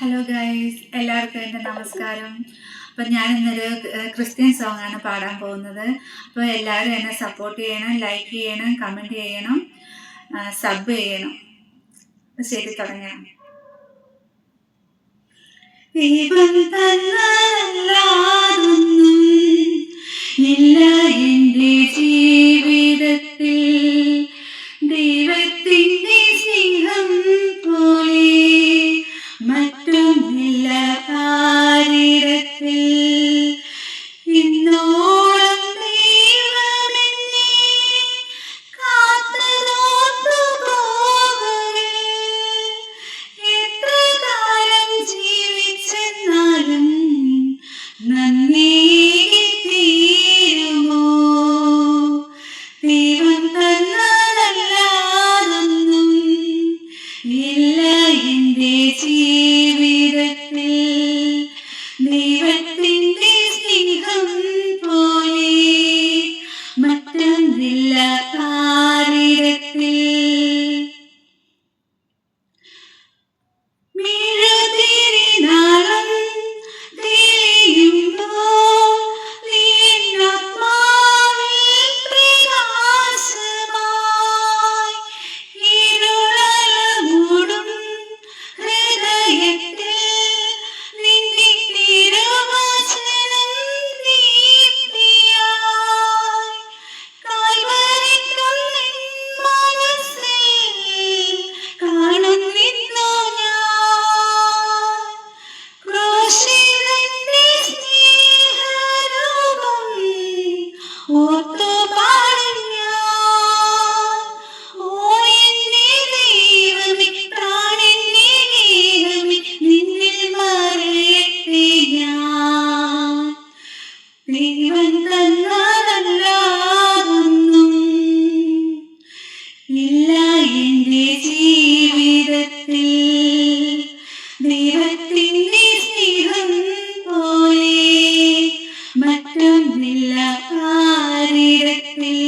Hello guys, എല്ലാവർക്കും എൻ്റെ നമസ്കാരം. അപ്പം ഞാൻ ഇന്നൊരു ക്രിസ്ത്യൻ സോങ് ആണ് പാടാൻ പോകുന്നത്. അപ്പോൾ എല്ലാവരും എന്നെ സപ്പോർട്ട് ചെയ്യണം, ലൈക്ക് ചെയ്യണം, കമൻറ്റ് ചെയ്യണം, സബ് ചെയ്യണം. അപ്പോൾ ശരി, തുടങ്ങാം. ദൈവം തന്നല്ലാതൊന്നും ഇല്ല എൻ്റെ ജീവിതത്തിൽ, ദൈവത്തിൻ്റെ സ്നേഹം പോലെ മറ്റൊന്നില്ല ഭാരതത്തിൽ. ഇന്നോളം ദൈവമെന്നെ കാത്തതോർത്തു പോകുകേ, എത്ര കാലം ജീവിച്ചെന്നാലും നന്ദി തീരുമോ? ദൈവം തന്നതല്ലാതൊന്നും ഇല്ല എൻ്റെ ജീവിതത്തിൽ, ദൈവത്തിൻ്റെ സ്നേഹം പോലെ മറ്റൊന്നില്ല ഭാരതത്തിൽ. മെഴുതിരിനാളം തെളിയുമ്പോൾ നീ ആത്മാവിൽ പ്രകാശമായി, ഇരുളല മൂടും ഹൃദയത്തിൽ നിന്റെ തിരുവചനം ദീപ്തിയായി, കാൽവരിക്കൽ നിൻ മനസ്സിൽ കാണുന്നിന്നു ഞാൻ, ക്രൂശിതന്റെ സ്നേഹരൂപം ഓർത്തു പാടും ഞാൻ. ഓ എന്റെ ദൈവമേ, പ്രാണന്റെ ഗേഹമേ, നിന്നിൽ മറയട്ടെ ഞാൻ. ദൈവം തന്നതല്ലാതൊന്നും ഇല്ല എൻ്റെ ജീവിതത്തിൽ, ദൈവത്തിൻ്റെ സ്നേഹം പോലെ മറ്റൊന്നില്ല ഭാരതത്തിൽ.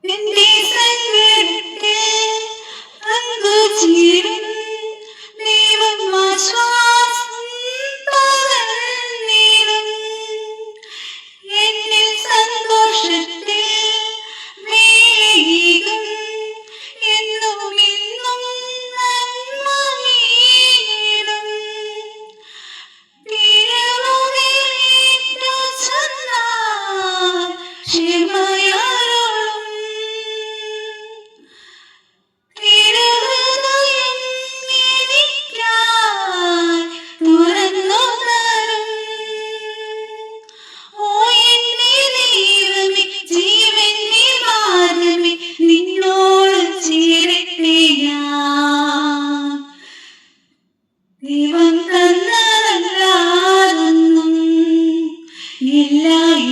എന്റെ സങ്കടത്തിൽ പങ്കുചേരും ദൈവം ആശ്വാസം പകർന്നിടും, എന്നിൽ സന്തോഷത്തിൽ വേഗം എന്നും എന്നും നന്മ വീണിടും. തിരുമുറിവേറ്റു ചെന്നാൽ ക്ഷമയരുളും, തിരുഹൃദയം എനിക്കായി തുറന്നു തരും. ഓ എന്റെ ദൈവമേ, ജീവന്റെ മാർഗ്ഗമേ, നിന്നോട് ചേരട്ടെ ഞാൻ. ദൈവം തന്നതല്ലാതൊന്നും ഇല്ല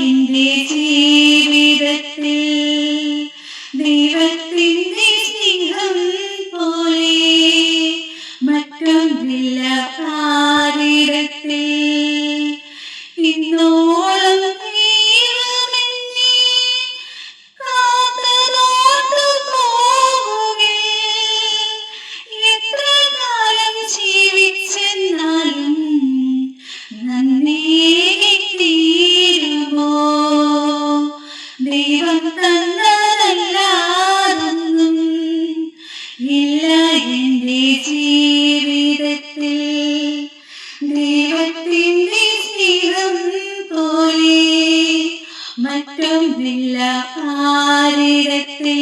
എൻ്റെ ജീവിതത്തിൽ, ദൈവത്തിൻ്റെ സ്നേഹം പോലെ മറ്റൊന്നില്ല ഭാരതത്തിൽ. ഇന്നോളം ദൈവമെന്നെ കാത്തതോർത്തു പോകുകേ, എത്ര കാലം ജീവിച്ചെന്നാലും നന്ദി തീരുമോ? ദൈവം തന്നതല്ലാതൊന്നും ഇല്ല എൻ്റെ ജീവിതത്തിൽ, ദൈവത്തിൻ്റെ സ്നേഹം പോലെ മറ്റൊന്നില്ല ഭാരതത്തിൽ.